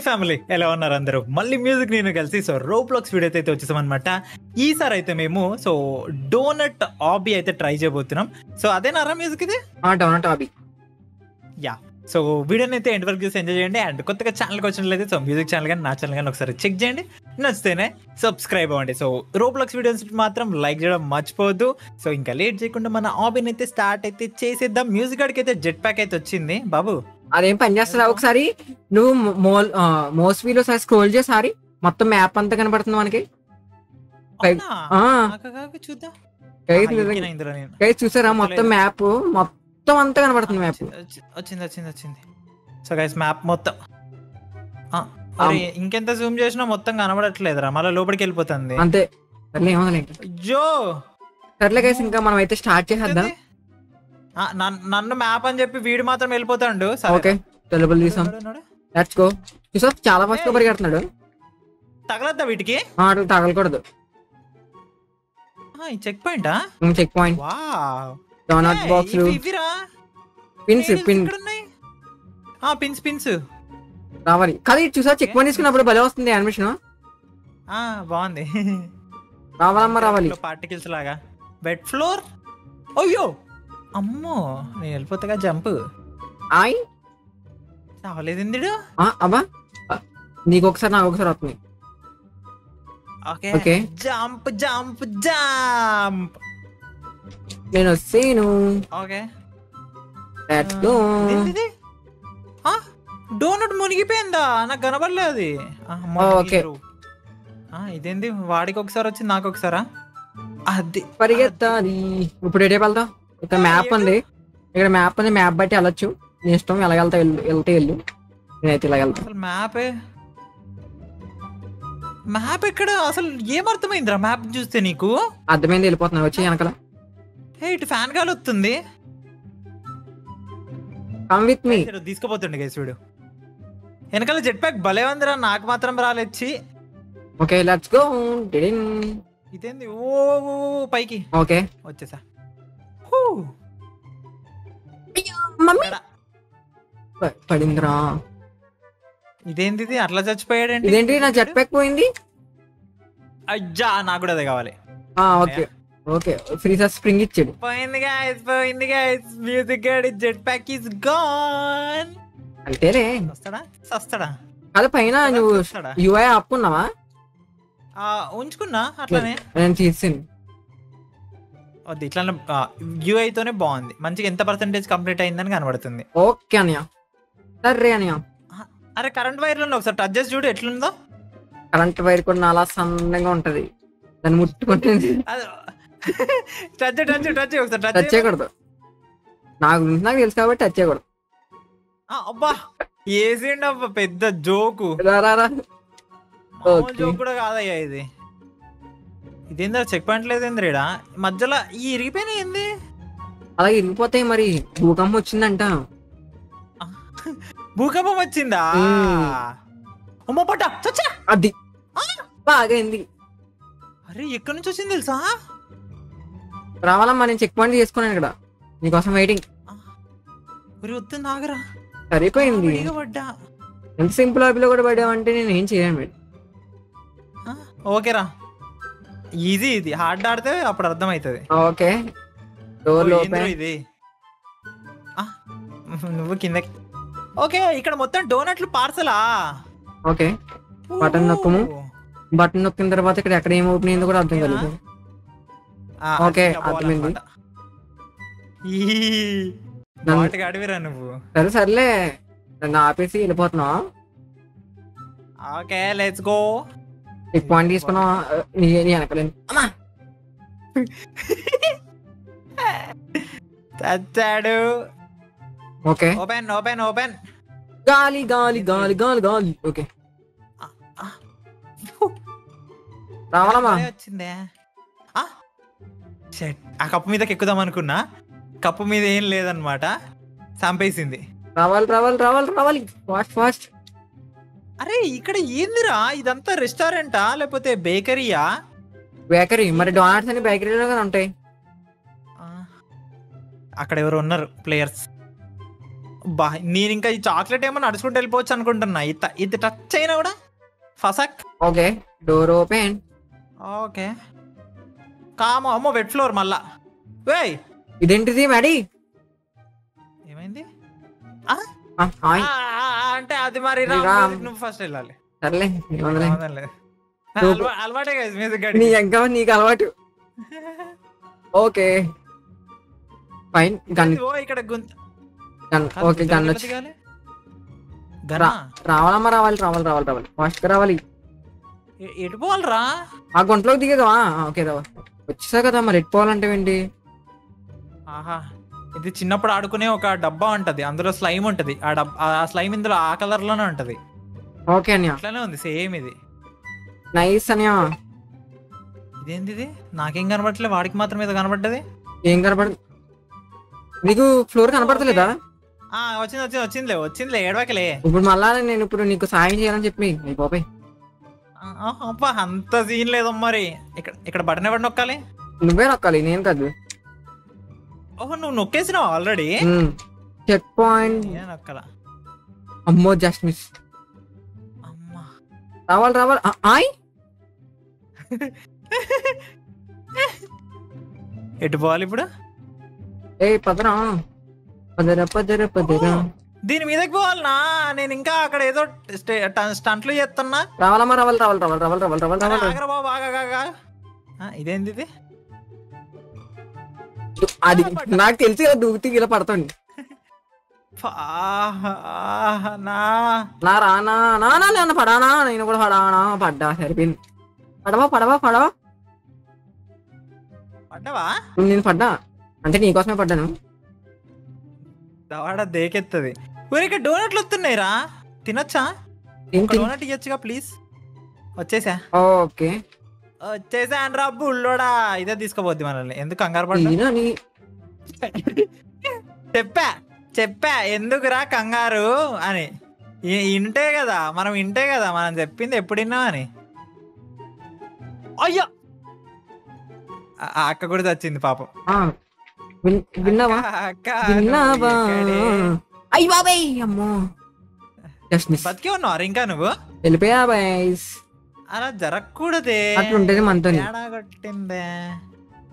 Family ఎలా ఉన్నారు అందరూ? మళ్ళీ మ్యూజిక్ నేను కలిసి రోబ్లాక్స్ వీడియో అయితే వచ్చేసాం అనమాట. ఈసారి అయితే మేము డోనట్ ఆబీ అయితే ట్రై చేయబోతున్నాం. అదేనారా మ్యూజిక్ ఇది? డోనట్ ఆబీ. యా, వీడియోని అయితే ఎండ్ వరకు చూసి ఎంజాయ్ చేయండి. అండ్ కొత్తగా ఛానల్కి వచ్చినట్లయితే మ్యూజిక్ ఛానల్ కానీ నా ఛానల్ కానీ ఒకసారి చెక్ చేయండి. నచ్చితేనే సబ్స్క్రైబ్ అవ్వండి. రోబ్లాక్స్ వీడియోస్ మాత్రం లైక్ చేయడం మర్చిపోవద్దు. ఇంకా లేట్ చేయకుండా మన ఆబీని అయితే స్టార్ట్ అయితే చేసేద్దాం. మ్యూజిక్ ఆడికి అయితే జెట్ ప్యాక్ అయితే వచ్చింది బాబు. అదేం పని చేస్తుందా? ఒకసారి నువ్వు మోస్ట్లీలో స్క్రోల్ చేసారి మొత్తం మ్యాప్ అంతా కనబడుతుంది మనకి. చూసారా మొత్తం మ్యాప్ మొత్తం అంతా కనబడుతుంది. మ్యాప్ వచ్చింది. సో గైస్ మ్యాప్ మొత్తం ఇంకెంత జూమ్ చేసినా మొత్తం కనబడట్లేదురా, మళ్ళీ లోపలికి వెళ్ళిపోతుంది అంతే. జో సర్లే గైస్, ఇంకా మనం అయితే స్టార్ట్ చేసేద్దాం. నన్ను మ్యాప్ అని చెప్పి వీడు మాత్రం వెళ్ళిపోతాడు. ఓకే తెలుబుల్ తీసాం. Let's go. చూసా చాలా ఫాస్ట్ గా పరిగెడుతున్నాడు. తగలద్దా వీటికి? తగలకూడదు. చెక్ పాయింటా? Check point. Donut box pins రావాలి. కానీ చూసా చెక్ పాయింట్ తీసుకున్నప్పుడు భలే వస్తుంది యానిమేషన్. బాగుంది. రావాలమ్మా రావాలి. పార్టికల్స్ లాగా బెడ్ ఫ్లోర్. అయ్యో అమ్మో, నేను వెళ్ళిపోతాగా జంప్. చావలేదు అబ్బా, నీకు ఒకసారి నాకు ఒకసారి వస్తుంది. Okay jump jump jump. నేను వస్తేను. Okay let's go. డోనట్ మునిగిపోయిందా? నాకు కనబడలేదు అది. ఓకే ఇదేంది? వాడికి ఒకసారి వచ్చింది, నాకు ఒకసారా? అది పరిగెత్తాలి. ఇప్పుడు ఎటే వెళ్తాం? ఇక్కడ మ్యాప్ ఉంది. ఇక్కడ మ్యాప్ ఉంది. మ్యాప్ బట్టి వెళ్ళొచ్చు. నీ ఇష్టం ఎలా వెళ్తా వెళ్తే వెళ్ళు. నేనైతే ఇలా వెళ్తా. అసలు మ్యాప్ ఎక్కడ? అసలు ఏమర్థమైందిరా మ్యాప్ చూస్తే నీకు? అర్థమైంది. వెళ్ళిపోతున్నా వచ్చి వెనకాల. ఇటు ఫ్యాన్ గాలి వస్తుంది. Come with me. తీసుకుపోతుండే గైస్ వీడు. వెనకాల జెట్ ప్యాక్ భలే ఉందిరా, నాకు మాత్రం రాలేచ్చి. Okay let's go. ఇదేంది? ఓ పైకి. ఓకే వచ్చేసా. పడిందిరా. ఇదేంటి అట్లా చచ్చిపోయాడండి? ఇదేంటి నా జెట్ ప్యాక్ పోయింది? అజ్జా, నాకు కూడా అదే కావాలి. ఓకే ఓకే ఫ్రీజా స్ప్రింగ్ ఇచ్చాడు. పోయింది గైస్. మ్యూజిక్ గాడి జెట్ ప్యాక్ ఇస్ గాన్. అంతేలే. వస్తాడా? అది పైన నువ్వు యూఐ ఆపుకున్నావా? ఉంచుకున్నా అట్లానే. నేను తీసాను. వద్దు, ఇట్లా యూఐ తోనే బాగుంది. మంచిగా ఎంత పర్సెంటేజ్ కంప్లీట్ అయిందని కనబడుతుంది. ఓకే అన్నయ్య. సరే అన్నయ్య. అరే కరెంట్ వైర్ లో ఒకసారి టచ్ చేసి చూడు ఎట్లుందో. కరెంట్ వైర్ కూడా అలా సన్నగా ఉంటది. దాన్ని ముట్టుకుంటుంది. టచ్ చేయకూడదు. నాకు తెలుసు కాబట్టి టచ్ చేయకూడదు. అబ్బా ఏసిండి అబ్బా, పెద్ద జోకు. జోక్ కూడా కాదయ్యా ఇది. ఇదేందా చెక్ పాయింట్ లేదేంద్ర ఈడ మధ్యలో ఈ ఇరిగిపోయినా ఏంది? అలా ఇరిగిపోతాయి మరి. భూకంపం వచ్చిందంట. భూకంపం వచ్చిందా? అది బాగైంది. అరే ఎక్కడి నుంచి వచ్చింది తెలుసా? రావాలమ్మా, నేను చెక్ పాయింట్ చేసుకున్నాను ఇక్కడ నీకోసం వెయిటింగ్. వస్తుంది ఆగరా. సరిపోయింది. పడ్డా ఎంత సింపుల్ ఆపిలో కూడా పడ్డావంటే నేను ఏం చేయను. ఓకేరా, ఈజీ. ఇది హార్డ్ ఆడితే అప్పుడు అర్థమవుతుంది. ఓకే ఇది నువ్వు కిందకి. ఓకే ఇక్కడ మొత్తం డోనట్లు పార్సలా? ఓకే బటన్ నొక్కము. బటన్ నొక్కిన తర్వాత ఇక్కడ ఎక్కడ ఏం ఓపెన్ అయిందో కూడా అర్థం కాలేదు. ఓకే అర్థమైంది. అడివిరా నువ్వు. సర్లే నన్ను ఆపేసి వెళ్ళిపోతున్నా. Okay let's go. Check point తీసుకున్నా. నీ వెనకలేను. చచ్చాడు. Okay open. గాలి గాలి గాలి గాలి గాలి. ఓకే రావాలమ్మా. వచ్చిందే. ఆ కప్పు మీదకి ఎక్కుదాం అనుకున్నా, కప్పు మీద ఏం లేదనమాట, చంపేసింది. రావాలి రావాలి రావాలి రావాలి ఫాస్ట్ ఫాస్ట్. అరే ఇక్కడ ఏందిరా? ఇదంతా రెస్టారెంటా లేకపోతే బేకరీయా? బేకరీ. మరి డోనట్స్ అని బేకరీలో కదా ఉంటాయి. అక్కడ ఎవరు ఉన్నారు ప్లేయర్స్. బా నేను ఇంకా ఈ చాక్లెట్ ఏమో నడుచుకుంటూ వెళ్ళిపోవచ్చు అనుకుంటున్నా. ఇది టచ్ అయినా కూడా ఫసక్. Okay door open. ఓకే కామో. అమ్మో వెట్ ఫ్లోర్ మళ్ళా. వేయ్ ఇదేంటిది మ్యాడీ? ఏమైంది? అంటే అది మరి నువ్వు ఫస్ట్ వెళ్ళాలి. సర్లే అలవాటే కదా మ్యూజిక్ నీ ఇంకా నీకు అలవాటు. Okay fine. గన్ ఇక్కడ ఓకే గన్ వచ్చి రావాలమ్మా. రావాలి ఫాస్ట్ గా రావాలి. ఎటు పోవాలరా? ఆ గుంటలోకి దిగేదా? ఓకే రా వచ్చేసా కదా మరి ఎటు పోవాలంటే ఏంటి? ఆహా ఇది చిన్నప్పుడు ఆడుకునే ఒక డబ్బా ఉంటది, అందులో స్లైమ్ ఉంటది. ఆ స్లైమ్ ఇందులో ఆ కలర్ లోనే ఉంటది. ఓకే అన్యా అట్లానే ఉంది సేమ్ ఇది. నైస్ అన్యా. ఇదేంది ఇది? నాకేం కనబడట్లే, వాడికి మాత్రం ఏదో కనబడ్డది. ఏం కనబడదు నీకు? ఫ్లోర్ కనపడతలేదా? వచ్చిందిలే ఏడవకలే. ఇప్పుడు మళ్ళా నేను ఇప్పుడు నీకు సాయం చేయాలని చెప్పి బాబాయ్ అంత సీన్ లేదు మరి. ఇక్కడ బటన్ ఎవరు నొక్కాలి? నువ్వే నొక్కాలి, నేను కాదు. ఓహో నువ్వు నొక్కేసినావు ఆల్రెడీ. చెక్ పాయింట్ నొక్కాలా? అమ్మో జస్ట్ మిస్. అమ్మా రావాలి ఆయ్. ఎటు పోవాలి ఇప్పుడు? పదరా. దీని మీదకి పోవాలనా? నేను ఇంకా అక్కడ ఏదో స్టంట్లు చేస్తున్నా. రావాలమ్మా రావాలి. ఇదేంది ఇది? అది నాకు తెలిసి ఇలా దూకితే ఇలా పడతాండి. పడానా? నేను కూడా పడ్డా. సరిపోయింది. పడవా నేను పడ్డా అంటే నీకోసమే పడ్డాను. దవాడ దేకెత్తది. ఊరికే డోనట్లు వస్తున్నాయిరా, తినొచ్చా? డోనట్ ఇయ్యొచ్చుగా ప్లీజ్. వచ్చేసా. ఓకే వచ్చేసా అనరా బుల్లోడా. ఇదే తీసుకోబోద్ది మనల్ని. ఎందుకు కంగారు పడ్డా? చెప్పా ఎందుకురా కంగారు అని. ఇంటే కదా మనం చెప్పింది ఎప్పుడు విన్నాం అని. అయ్యో అక్క కూడా వచ్చింది పాపం. విన్నావా? అయ్యి బాబాయ్ అమ్మో బతికే ఉన్నావు ఇంకా నువ్వు? వెళ్ళిపోయా బాయ్స్. అలా జరగకూడదే, అట్లుంటది మనతో. కొట్టిందే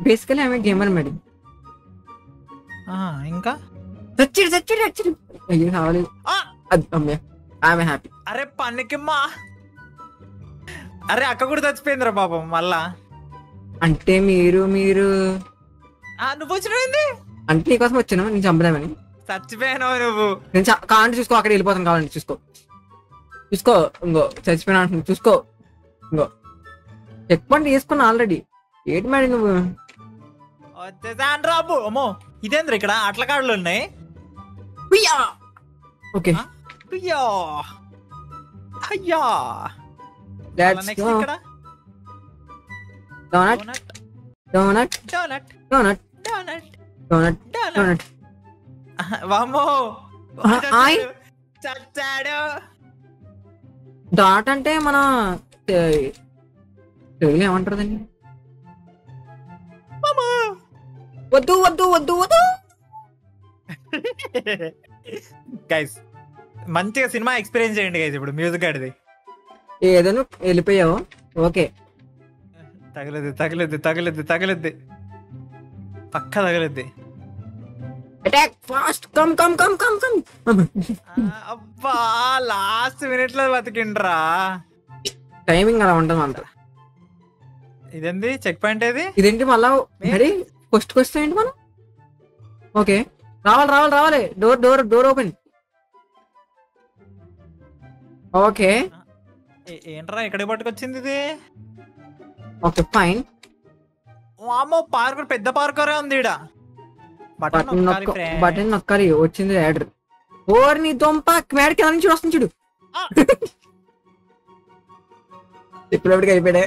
బేసికలీ ఆమె గేమర్ మేడం. ఇంకా చచ్చి అయ్యో కావాలి. ఆమె హ్యాపీ. అరే పనికిమ్మా. అరే అక్క కూడా చచ్చిపోయిందిరా పాపం మళ్ళా. అంటే మీరు నువ్వు వచ్చినది అంటే నీకోసం వచ్చాను, నేను చంపదామని. చచ్చిపోయాను నువ్వు. నేను కావాలంటే చూసుకో, అక్కడ వెళ్ళిపోతాను. కావాలంటే చూసుకో ఇంకో చచ్చిపోయినా అంటున్నా. చూసుకో ఇంకో చెక్ పాయింట్ వేసుకున్నా ఆల్రెడీ. ఏంటి మేడం నువ్వు? వచ్చేసాను రాబు. అమ్మో ఇదేంద్ర ఇక్కడ అట్ల కాడలు ఉన్నాయి. ఓకే అయ్యా డాట్ అంటే మన తెలుగులో ఏమంటారు దాన్ని? వద్దు గైస్ మంచిగా సినిమా ఎక్స్పీరియన్స్ చేయండి గైస్. ఇప్పుడు మ్యూజిక్ ఆడిది ఏదో వెళ్ళిపోయావు. ఓకే తగలద్ది పక్క తగలద్ది. అటాక్ ఫాస్ట్ కమ్ అబ్బా లాస్ట్ మినిట్ లో బతికిండ్రా. టైమింగ్ అలా ఉంటుంది అంత. ఇదేంది చెక్ పాయింట్? ఇదేంటి మళ్ళా ఫస్ట్ క్వశ్చన్ ఏంటి మనం? ఓకే రావాలి. Door open. ఓకే ఏంట్రా ఎక్కడికి పట్టుకొచ్చింది ఇది? Okay fine. అమ్మో పార్కర్ పెద్ద పార్కరే ఉంది ఈడ. బటన్ నొక్కాలి. వచ్చింది యాడర్. ఓర్ నీ దొంప మేడకి ఎలా నుంచి వస్తుంది చూడు. చెప్పులోపడికి అయిపోయాడే.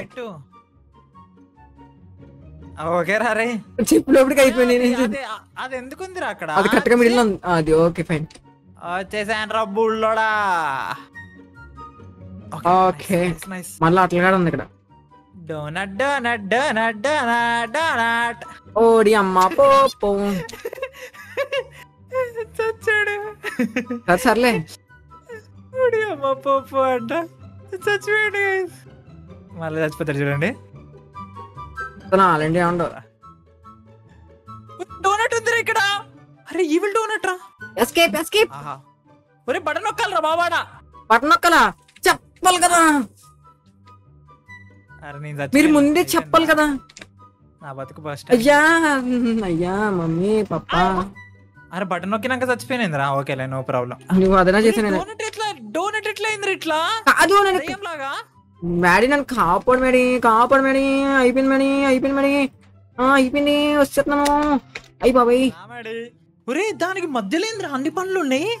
ఓకే రే చెప్పులోపడికి అయిపోయింది. అది ఎందుకుందిరా అక్కడ? అది కరెక్ట్గా మిడిల్ లో అది. Okay fine. వచ్చేసాను రా బుల్లోడా. ఓకే మళ్ళీ అట్లా ఉంది ఇక్కడ. డోనట్ ఓడి అమ్మ పోపో చచ్చాడు. సర్లే అమ్మ పప్పు అంట చచ్చిపోయాడు guys. మళ్ళీ చచ్చిపోతాడు చూడండి. అలాంటి ఏమండవు. డోనట్ ఉందిరా ఇక్కడ. అరే ఈవిల్ డోనట్ రా. Escape escape. ఒరే బటన్ నొక్కాలరా బాబాడా. బటన్ నొక్కలా చెప్పాలి కదా. అరే నేను మీరు ముందే చెప్పాలి కదా. నా బతుకు ఫస్ట్. అయ్యా అయ్యా మమ్మీ పప్పా. అరే బటన్ నొక్కినాక చచ్చిపోయినందిరా. ఓకేలే నో ప్రాబ్లం. నువ్వు అదనా చేసాను. డోనట్ ఎట్లా అయింది ఇట్లా కాదు లాగా. మ్యాడీ నన్ను కాపాడు మేడీ అయిపోయింది మేడీ అయిపోయింది వచ్చేస్తున్నాను. అయ్యి బాబాయ్. ఒరే దానికి మధ్యలో ఏంద్రా అన్ని పనులు ఉన్నాయి.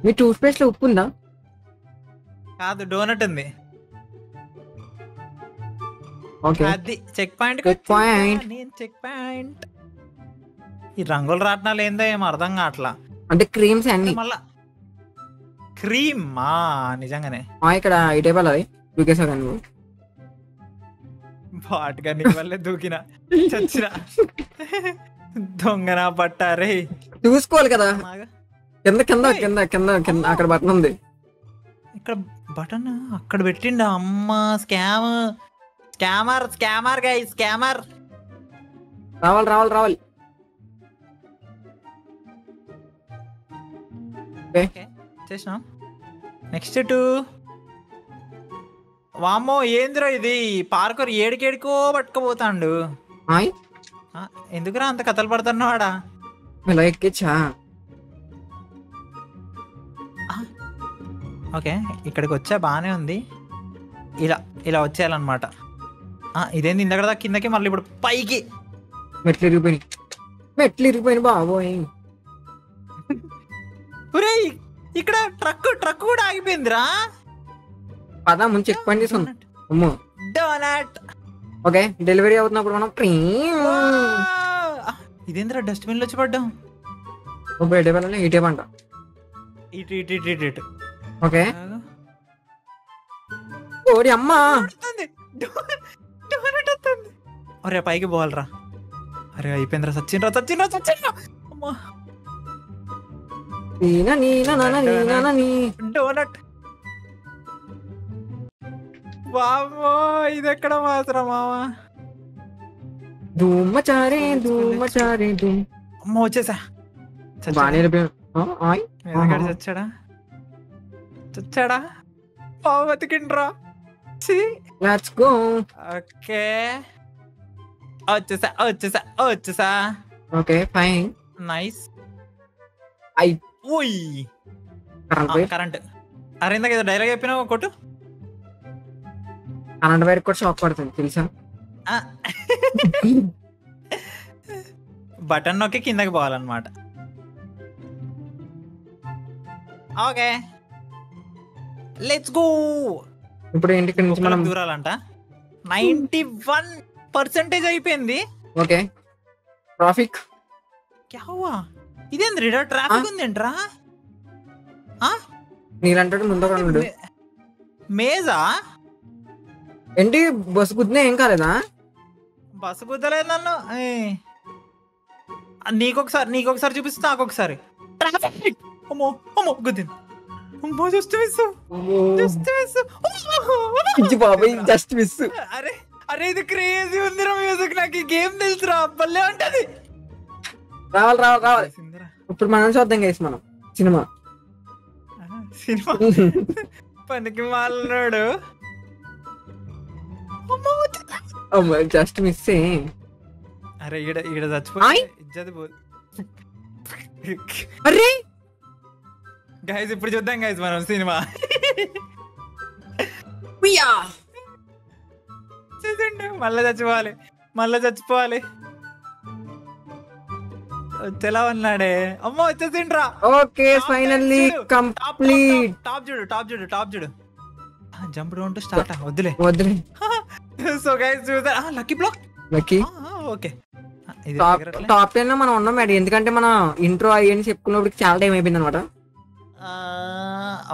మీ టూత్ పేస్ట్ లో ఉప్పు ఉందా? కాదు డోనట్ ఉంది. అది చెక్ పాయింట్. Check point. ఈ రంగులు రాట్నాలు ఏందో ఏం అర్థం కావట్లా. అంటే క్రీమ్స్ అన్ని మళ్ళా క్రీమ్ నిజంగానే ఇక్కడ ఇటే వెళ్ళాలి. దూకేసా నువ్వు బాట్గా నీ వల్లే దూకినా చచ్చిరా. దొంగనా పట్టారే. చూసుకోవాలి కదా. కింద కింద కింద కింద కింద అక్కడ బటన్ ఉంది. ఇక్కడ బటన్ అక్కడ పెట్టిండా. అమ్మ స్కామర్ గై స్కామర్. రావాలి చేసినా. నెక్స్ట్ టు వామ్మో ఏందిరా ఇది. పార్కర్ ఏడికేడికో పట్టుకుపోతాండు. ఎందుకురా అంత కథలు పడుతున్నావాడా. ఇలా ఎక్కిచ్చా. ఓకే ఇక్కడికి వచ్చా బానే ఉంది. ఇలా వచ్చేయాలన్నమాట. ఇదేంది ఇందాక కిందకి మళ్ళీ ఇప్పుడు పైకి. మెట్లు ఇరిగిపోయినాయి బాబోయ్. ఇక్కడ ట్రక్ కూడా ఆగిపోయిందిరా. పదా ముందు చెక్ పాయింట్ తీసుకుందాం. అమ్మో డోనట్. ఓకే డెలివరీ అవుతున్నప్పుడు మనం ఇదేంద్రా డస్ట్బిన్ లో వచ్చి పడ్డాం. ఎటే వెళ్ళాలి ఇటే పంట. ఇటు. ఓకే ఓడి అమ్మా. అరే పైకి పోవాలరా. అరే అయిపోయిందిరా. సచ్చిన్రా. అమ్మా డోనట్. బాబో ఇది ఎక్కడ మాత్రం మావా. ధూమచారే అమ్మ వచ్చేసా. చచ్చాడా బతికిండ్రా. Let's go. ఓకే వచ్చేసా. Okay fine nice. ఓయ్ కరెంట్. అరే ఇందాక ఏదో డైలాగ్ చెప్పినావు కొట్టు. కరెంట్ వైర్ కూడా షాక్ పడుతుంది తెలుసా. బటన్ నొక్కి కిందకి పోవాలన్నమాట. Okay let's go. ఇప్పుడు ఇంటికి నుంచి మనం దూరాలంట. 91% అయిపోయింది. Okay traffic. ఇదేంద్ర ట్రాఫిక్ ఉందేంట్రా. నీలంటాడు ముందు మేజా ఏంటి బస్సు గుద్దినా ఏం కాలేదా? బస్సు గుద్దలేదు నన్ను. నీకొకసారి చూపిస్తా నాకొకసారి. ట్రాఫిక్. అమ్మో గుద్దింది. Just miss. అరే ఇది క్రేజీ ఉందిరా మ్యూజిక్. నాకు ఈ గేమ్ తెలుసురా. భలే ఉంటది. రావాలి ఇప్పుడు మనం చూద్దాం గైస్. మనం సినిమా పనికి మాలనాడు. Just miss. అరే ఈడ చచ్చిపోయి ఇజ్జత్ పోదు. అరే గైస్ ఇప్పుడు చూద్దాం గైస్ మనం సినిమా. మళ్ళా చచ్చిపోవాలి. వచ్చేలా ఉన్నాడే. అమ్మో వచ్చేసిండ్రా. Okay finally complete. టాప్ చూడు. Jump down to start. వద్దులే. సో గైస్ చూద్దాం. Lucky block. ఓకే టాప్ 10 లో మనం ఉన్నాం మేడం. ఎందుకంటే మనం ఇంట్రో అయ్యని చెప్పుకున్నప్పుడు చాలా టైం అయిపోయింది అనమాట.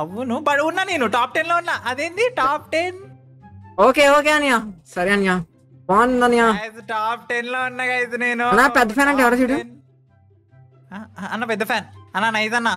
అవును బట్ ఉన్నా నేను టాప్ 10 లో ఉన్నా. అదేంది టాప్ 10. ఓకే అనియా. సరే అనియా బాగుంది అనియా. టాప్ 10 లో ఉన్నా గైస్ నేను. పెద్ద ఫ్యాన్ అంటే ఎవరు చూడు అన్న. పెద్ద ఫ్యాన్ అన్న. నైస్ అన్న.